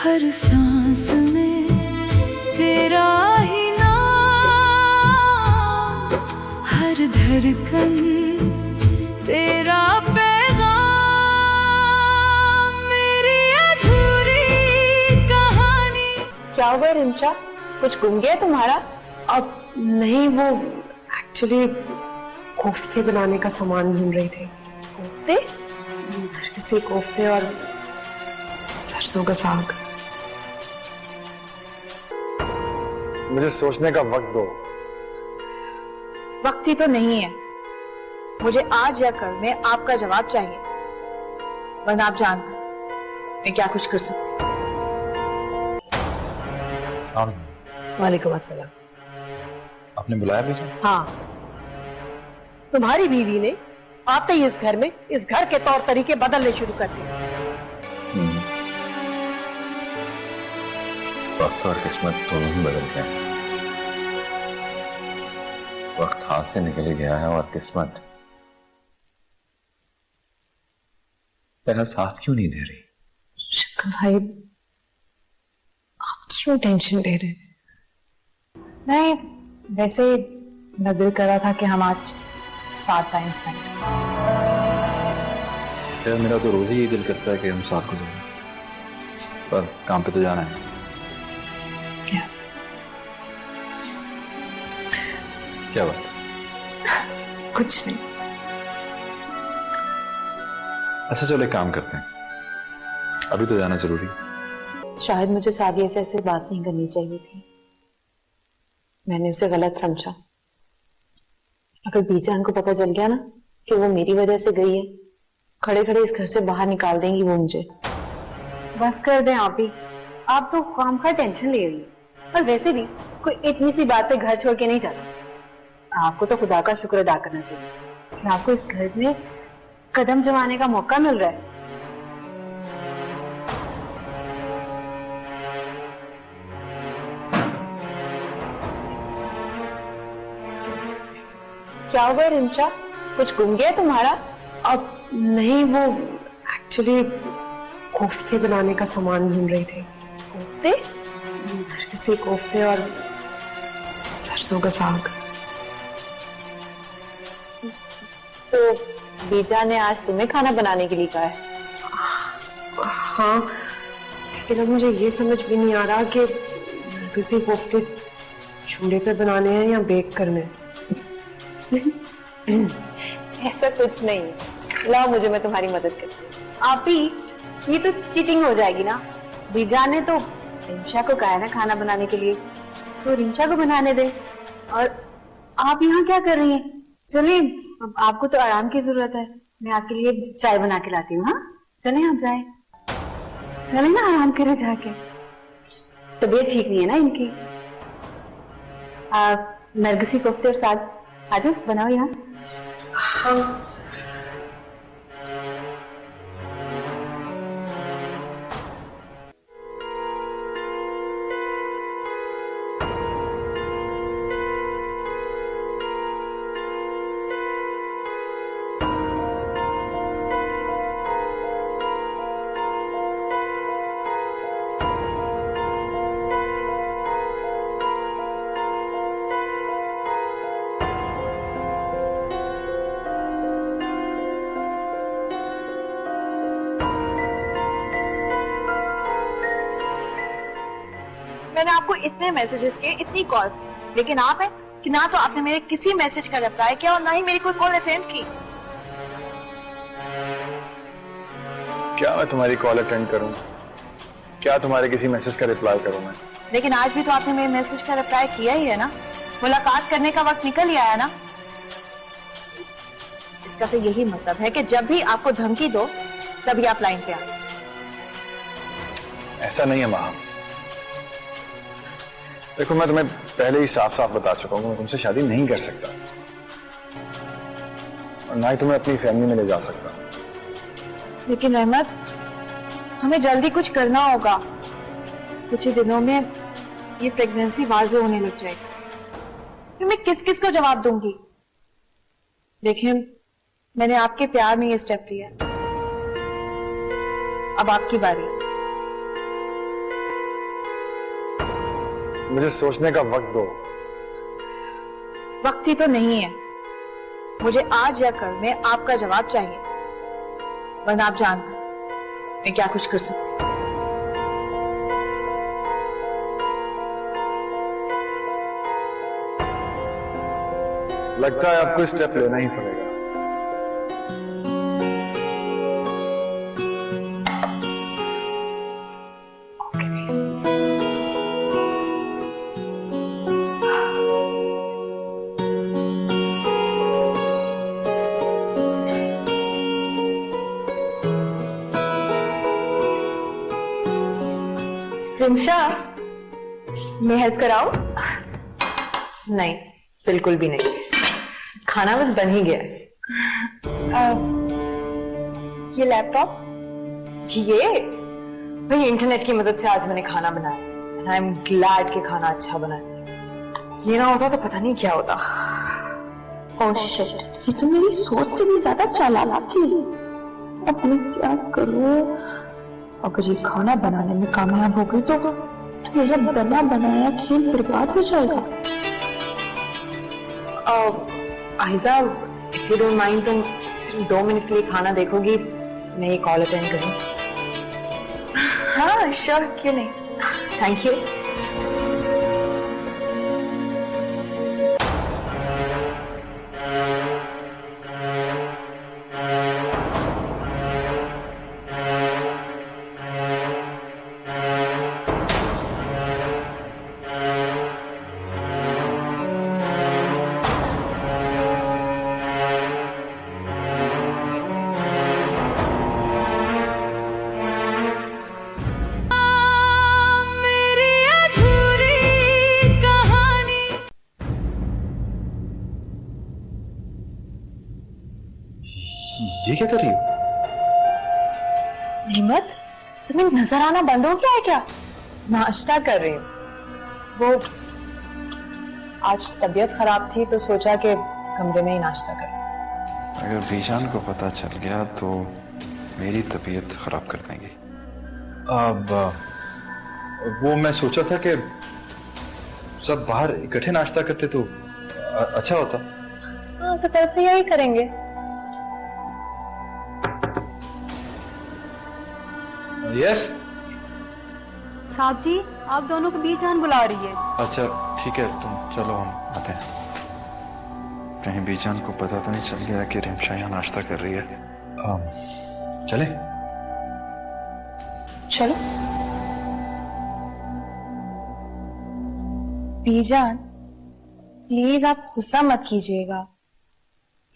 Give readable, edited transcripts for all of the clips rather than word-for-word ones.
हर सांस में तेरा ही नाम, हर धड़कन तेरा पैगाम, मेरी अधूरी कहानी। क्या हुआ रिंचा, कुछ गुम गया तुम्हारा? अब नहीं, वो एक्चुअली कोफ्ते बनाने का सामान ढूंढ रही थी। कोफ्ते? किसी कोफ्ते और सरसों का साग। मुझे सोचने का वक्त दो। वक्त ही तो नहीं है, मुझे आज या कल में आपका जवाब चाहिए, वरना आप जानते हैं मैं क्या कुछ कर सकती हूँ। वालेकुम अस्सलाम। आपने बुलाया मुझे? हाँ, तुम्हारी बीवी ने आते ही इस घर में इस घर के तौर तरीके बदलने शुरू कर दिए। वक्त और किस्मत दोनों ही बदल गए। वक्त हाथ से निकल गया है और किस्मत तेरा साथ क्यों नहीं दे रही? शक्ल भाई, आप क्यों टेंशन ले रहे हैं? नहीं, वैसे मेरा दिल कर रहा था कि हम आज साथ टाइम स्पेंड करें। यार मेरा तो रोज ही दिल करता है कि हम साथ गुजारें, पर काम पे तो जाना है। क्या बात? कुछ नहीं। अच्छा चलो एक काम करते हैं, अभी तो जाना जरूरी। शायद मुझे सादिया से ऐसे बात नहीं करनी चाहिए थी, मैंने उसे गलत समझा। अगर बीजान को पता चल गया ना कि वो मेरी वजह से गई है, खड़े खड़े इस घर से बाहर निकाल देंगी वो मुझे। बस कर दें आप ही, आप तो काम का टेंशन ले रही है, और वैसे भी कोई इतनी सी बात पे घर छोड़ के नहीं जाता। आपको तो खुदा का शुक्र अदा करना चाहिए कि आपको इस घर में कदम जमाने का मौका मिल रहा है। क्या हुआ रिंचा, कुछ गुम गया तुम्हारा? अब नहीं, वो एक्चुअली कोफ्ते बनाने का सामान ढूंढ रही थी। कोफ्ते? किसी कोफ्ते और सरसों का साग। तो बीजा ने आज तुम्हें खाना बनाने के लिए कहा है? हाँ, लेकिन अब मुझे ये समझ भी नहीं आ रहा कि किसी कोफ्ते चूल्हे पे बनाने हैं या बेक करने हैं। ऐसा कुछ नहीं, लाओ मुझे, मैं तुम्हारी मदद करती हूँ। आप ही, ये तो चीटिंग हो जाएगी ना। बीजा ने तो रिंचा को कहा है ना खाना बनाने के लिए, तो रिंचा को बनाने दे। और आप यहाँ क्या कर रही हैं? चलिए, अब आपको तो आराम की जरूरत है, मैं आपके लिए चाय बना के लाती हूँ। हाँ चले, आप जाए, चले ना, आराम करें जाके, तबीयत ठीक नहीं है ना इनकी। नरगिसी कोफ्ते और साग, आजो बनाओ यहाँ। हाँ। मैंने आपको इतने मैसेजेस किए, इतनी कॉल्स, लेकिन आप हैं कि ना तो आपने मेरे किसी मैसेज का रिप्लाई किया और ना ही मेरी कोई कॉल अटेंड की। क्या मैं तुम्हारी कॉल अटेंड करूं? क्या तुम्हारे किसी मैसेज का रिप्लाई करूं मैं? लेकिन आज भी तो आपने मेरे मैसेज का रिप्लाई किया ही है ना, मुलाकात करने का वक्त निकल ही आया ना। इसका तो यही मतलब है कि जब भी आपको धमकी दो तभी आप लाइन पे आ। ऐसा नहीं है महा। देखो मैं तुम्हें पहले ही साफ साफ बता चुका हूं, मैं तुमसे शादी नहीं कर सकता और ना ही तुम्हें अपनी फैमिली में ले जा सकता। लेकिन रहमत, हमें जल्दी कुछ करना होगा, कुछ ही दिनों में ये प्रेगनेंसी वाज़ेह होने लग जाएगी, फिर मैं किस किस को जवाब दूंगी? देखिए, मैंने आपके प्यार में ये स्टेप लिया, अब आपकी बारी। मुझे सोचने का वक्त दो। वक्त ही तो नहीं है। मुझे आज या कल में आपका जवाब चाहिए, वरना आप जानते हैं मैं क्या कुछ कर सकती हूँ। लगता है आपको स्टेप लेना ही पड़ेगा। रिमशा, मैं हेल्प कराऊं? नहीं, बिल्कुल भी नहीं। खाना बस बन ही गया है। ये लैपटॉप, ये भाई इंटरनेट की मदद से आज मैंने खाना बनाया। आई एम ग्लैड कि खाना अच्छा बना है। ये ना होता तो पता नहीं क्या होता। ओह शिट, ये तो मेरी सोच से भी ज्यादा चालाक थी। अब मैं क्या करूं? अगर ये खाना बनाने में कामयाब हो गई तो मेरा बना बनाया खेल बर्बाद हो जाएगा। आहिजा, इफ यू डोंट माइंड, तुम सिर्फ 2 मिनट के लिए खाना देखोगी, मैं ये कॉल अटेंड करूँ? हाँ श्योर, क्यों नहीं। Thank you. मेरी अधूरी कहानी। ये क्या कर रही हो? हिम्मत, तुम्हें नजर आना बंद हो गया है क्या? नाश्ता कर रही हूँ। वो आज तबीयत खराब थी तो सोचा कि कमरे में ही नाश्ता करें। अगर बीजान को पता चल गया तो मेरी तबीयत खराब कर देंगी। अब वो मैं सोचा था कि सब बाहर इकट्ठे नाश्ता करते तो अच्छा होता। हाँ, तो कल से यही करेंगे। यस। साहब जी, आप दोनों को बीजान बुला रही है। अच्छा ठीक है, तुम चलो, हम आते हैं। कहीं बीजान को पता तो नहीं चल गया कि रिमशा यहाँ नाश्ता कर रही है। चले? चलो। बीजान, प्लीज आप गुस्सा मत कीजिएगा।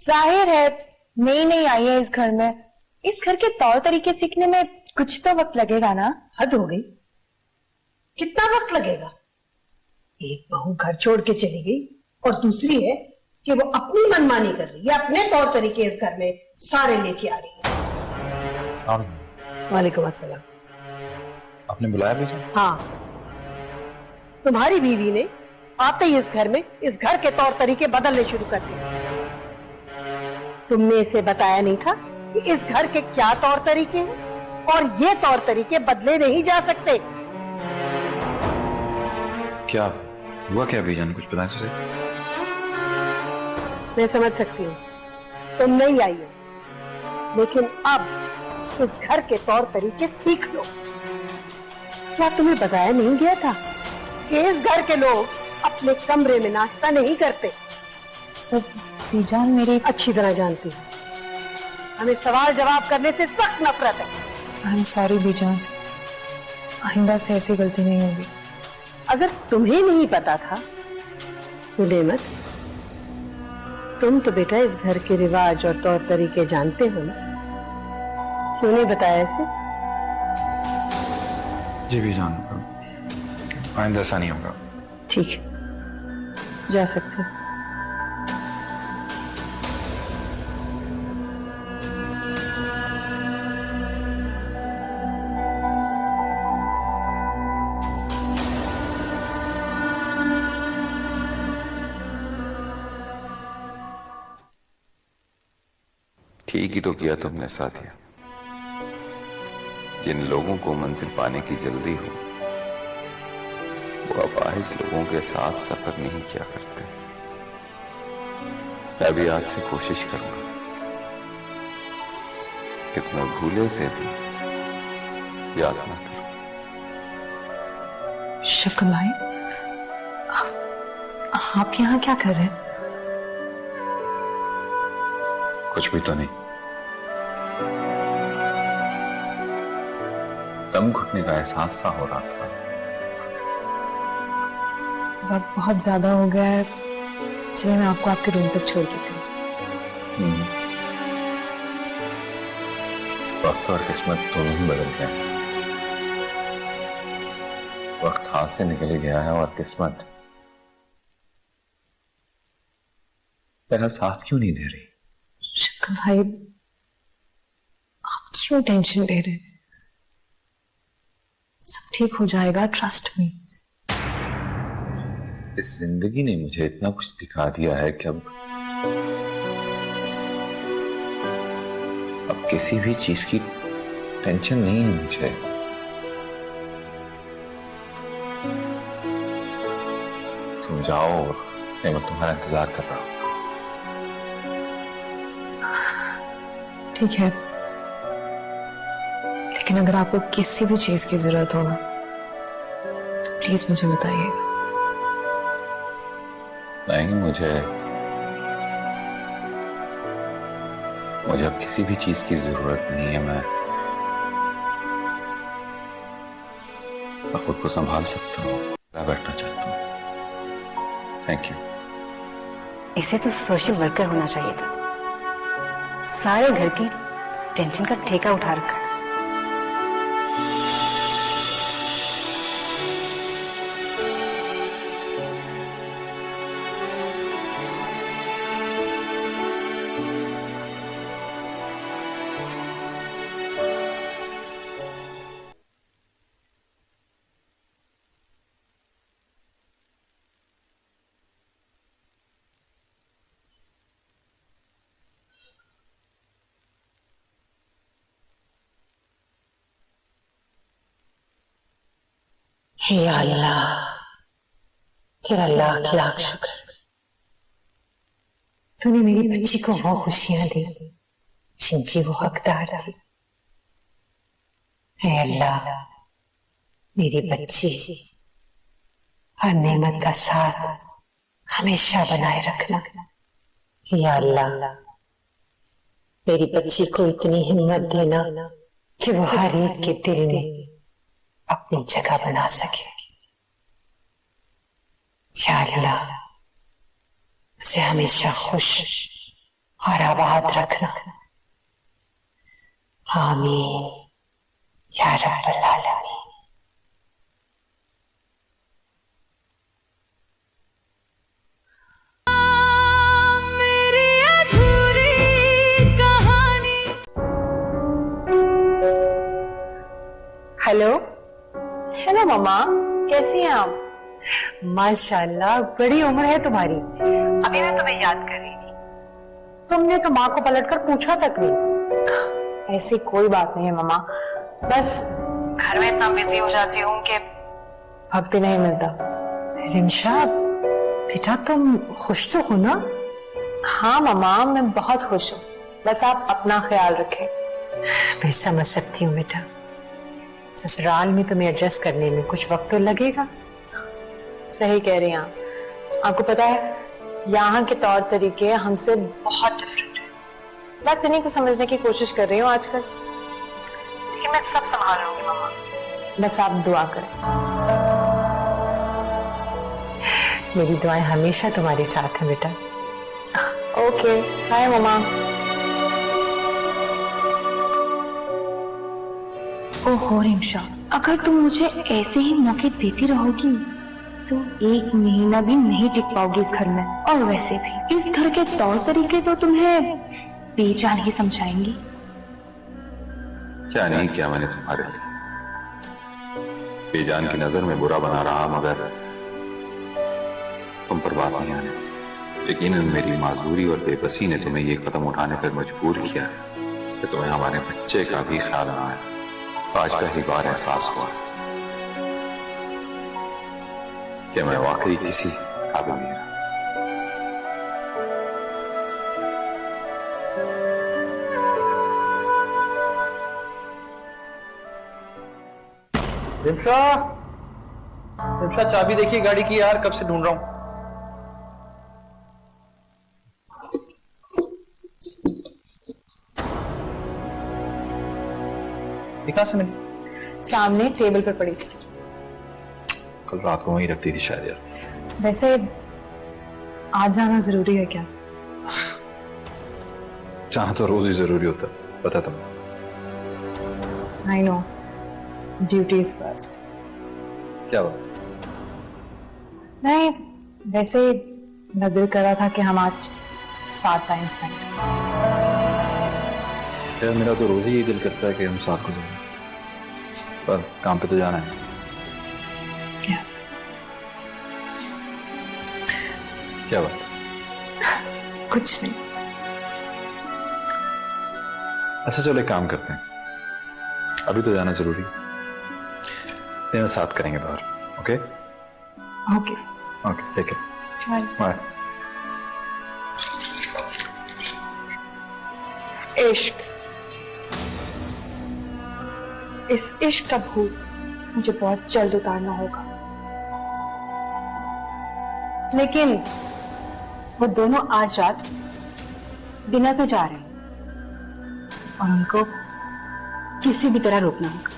जाहिर है नई नई आई है इस घर में, इस घर के तौर तरीके सीखने में कुछ तो वक्त लगेगा ना। हद हो गई, कितना वक्त लगेगा? एक बहू घर छोड़ के चली गई और दूसरी है कि वो अपनी मनमानी कर रही है, अपने तौर तरीके इस घर में सारे लेके आ रही है। वालेकुम अस्सलाम। आपने बुलाया मुझे? हाँ, तुम्हारी बीवी ने आते ही इस घर में इस घर के तौर तरीके बदलने शुरू कर दिए। तुमने इसे बताया नहीं था कि इस घर के क्या तौर तरीके हैं और ये तौर तरीके बदले नहीं जा सकते। क्या हुआ? क्या बीजान, कुछ बताएं तुझे? मैं समझ सकती हूँ तुम नहीं आई हो, लेकिन अब इस घर के तौर तरीके सीख लो। क्या तुम्हें बताया नहीं गया था कि इस घर के लोग अपने कमरे में नाश्ता नहीं करते? बीजान मेरी अच्छी तरह जानती हूँ, हमें सवाल जवाब करने से सख्त नफरत है। आई एम सॉरी बीजान, आइंदा से ऐसी गलती नहीं होगी। अगर तुम्हें नहीं पता था तो नेमत, तुम तो बेटा इस घर के रिवाज और तौर तरीके जानते हो ना, क्यों नहीं बताया इसे? जी बीजान, आइंदा ऐसा नहीं होगा। ठीक है, जा सकते हो। ठीक ही तो किया तुमने साथिया। जिन लोगों को मंजिल पाने की जल्दी हो वो अपाहिज लोगों के साथ सफर नहीं किया करते। मैं भी आज से कोशिश करूंगा कि तुम्हें भूले से भी याद ना करूं। शफकत भाई, आप यहाँ क्या कर रहे हैं? कुछ भी तो नहीं, दम घुटने का एहसास सा हो रहा था। वक्त बहुत ज्यादा हो गया है, चलिए मैं आपको आपके रूम तक छोड़ देती हूँ। वक्त और किस्मत दोनों ही बदल गए। वक्त हाथ से निकल गया है और किस्मत तेरा साथ क्यों नहीं दे रही? शफकत भाई, आप क्यों टेंशन ले रहे हैं? सब ठीक हो जाएगा, ट्रस्ट मी। इस जिंदगी ने मुझे इतना कुछ दिखा दिया है कि अब किसी भी चीज की टेंशन नहीं है मुझे। तुम जाओ, मैं तुम्हारा इंतजार कर रहा हूं। ठीक है, लेकिन अगर आपको किसी भी चीज की जरूरत हो ना, तो प्लीज मुझे बताइएगा। नहीं, मुझे अब किसी भी चीज की जरूरत नहीं है। मैं खुद को संभाल सकता हूँ। मैं बैठना चाहता हूँ। Thank you. इसे तो सोशल वर्कर होना चाहिए था। सारे घर की टेंशन का ठेका उठा रखा है। हे अल्लाह, तेरा लाख लाख शुक्र, तूने मेरी बच्ची को वो खुशियां दी जिनकी वो हकदार थी। हे अल्लाह, मेरी बच्ची हर नेमत का साथ हमेशा बनाए रखना। हे अल्लाह, मेरी बच्ची को इतनी हिम्मत देना कि वो हर एक के दिल में अपनी जगह बना सके। या अल्लाह, उसे हमेशा खुश और आबाद रखना। आमीन या रब्बल आलमीन। मेरी अधूरी कहानी। हेलो हेलो मम्मा, कैसी हैं आप? माशाल्लाह, बड़ी उम्र है तुम्हारी। अभी मैं तुम्हें याद कर रही थी। तुमने तो माँ को पलटकर पूछा तक नहीं। ऐसी कोई बात नहीं है मम्मा, बस घर में इतना बिजी हो जाती हूँ कि वक्त ही नहीं मिलता। रिमशा बेटा, तुम खुश तो हो ना? हाँ मम्मा, मैं बहुत खुश हूँ। बस आप अपना ख्याल रखें। मैं समझ सकती हूँ बेटा, ससुराल में तुम्हें एडजस्ट करने में कुछ वक्त तो लगेगा। सही कह रही हैं आप। आपको पता है, यहाँ के तौर तरीके हमसे बहुत डिफरेंट है। बस इन्हीं को समझने की कोशिश कर रही हूँ आजकल, लेकिन मैं सब संभाल लूंगी मम्मा। बस आप दुआ करें। मेरी दुआएं हमेशा तुम्हारे साथ हैं बेटा। ओके, बाय मम्मा। ओहो रिमशा, अगर तुम मुझे ऐसे ही मौके देती रहोगी तो 1 महीना भी नहीं टिक पाओगी इस घर में। और वैसे भी इस घर के तौर तरीके तो तुम्हें बेजान ही समझाएंगी। क्या नहीं किया मैंने तुम्हारे लिए? बेजान की नजर में बुरा बना रहा, मगर तुम पर बात नहीं आने दी। लेकिन मेरी माजूरी और बेबसी ने तुम्हें ये कदम उठाने पर मजबूर किया है कि तुम्हें हमारे बच्चे का भी ख्याल ना आए। आज पहली बार एहसास हुआ। कि मैं वाकई किसी काबिल नहीं रहा। रिम्शा, रिम्शा चाबी देखिए गाड़ी की यार, कब से ढूंढ रहा हूं। कहां से मिली? सामने टेबल पर पड़ी थी। कल रात को वहीं रखती थी शायद यार। वैसे आज जाना जरूरी है क्या? जाना तो रोज ही जरूरी होता, पता तुम्हें। I know, duties first. क्या हुआ? नहीं, वैसे मेरा दिल कर रहा था कि हम आज साथ टाइम स्पेंड करें। यार मेरा तो रोज ही यही दिल करता है कि हम साथ गुजारें, पर काम पे तो जाना है। क्या? क्या बात? कुछ नहीं। अच्छा चलो एक काम करते हैं, अभी तो जाना जरूरी, दिन साथ करेंगे बाहर। Okay okay okay, take care, bye. इश्क, इस इश्क का भूत मुझे बहुत जल्द उतारना होगा। लेकिन वो दोनों आज रात डिनर पे जा रहे हैं और उनको किसी भी तरह रोकना होगा,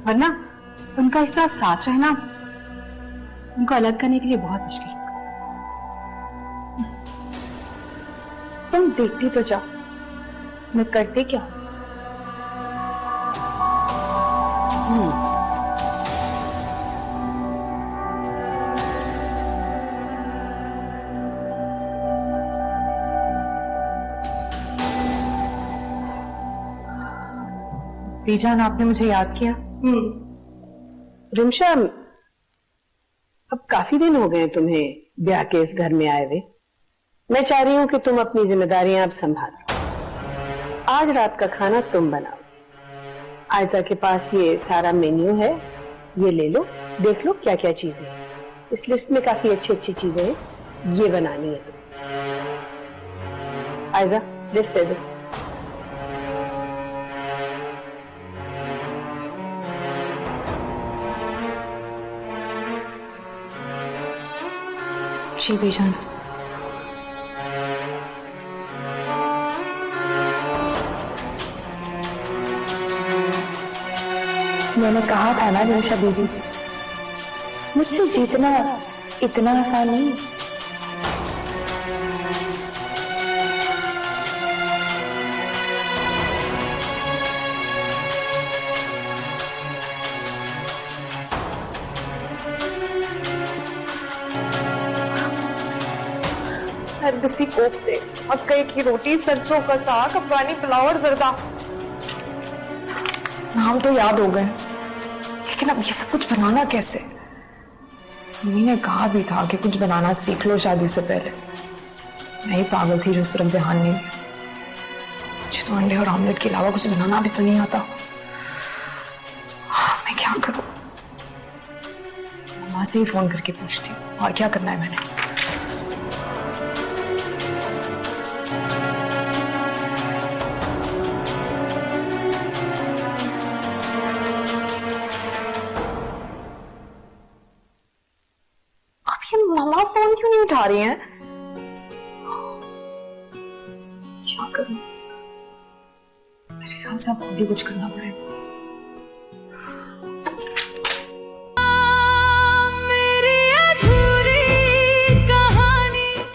वरना उनका इस तरह साथ रहना उनको अलग करने के लिए बहुत मुश्किल होगा। तुम देखती तो जाओ मैं करते क्या हूं। बीजान, आपने मुझे याद किया? रिम्शा, अब काफी दिन हो गए तुम्हें ब्याह के इस घर में आए हुए। मैं चाह रही हूं कि तुम अपनी जिम्मेदारियां अब संभालो। आज रात का खाना तुम बनाओ। आयजा के पास ये सारा मेन्यू है, ये ले लो, देख लो क्या क्या चीजें हैं। इस लिस्ट में काफी अच्छी अच्छी चीजें हैं, ये बनानी है तुम। आयजा, लिस्ट दे दो। जी बीजान। मैंने कहा था ना रिम्शा दीदी, मुझसे जीतना इतना आसान नहीं। देसी कोफ्ते, मकई की रोटी, सरसों का साग, अफगानी पुलाव और जर्दा। नाम तो याद हो गए, लेकिन अब ये सब कुछ बनाना कैसे? मम्मी ने कहा भी था कि कुछ बनाना सीख लो शादी से पहले। मैं ही पागल थी जो उस तरफ ध्यान नहीं दिया। मुझे तो अंडे और ऑमलेट के अलावा कुछ बनाना भी तो नहीं आता। मैं क्या करूं? मम्मा से ही फोन करके पूछती हूँ, और क्या करना है मैंने। मामा फोन क्यों नहीं उठा रही हैं? क्या करूं? मेरे ख्याल से अब खुद ही कुछ करना पड़ेगा।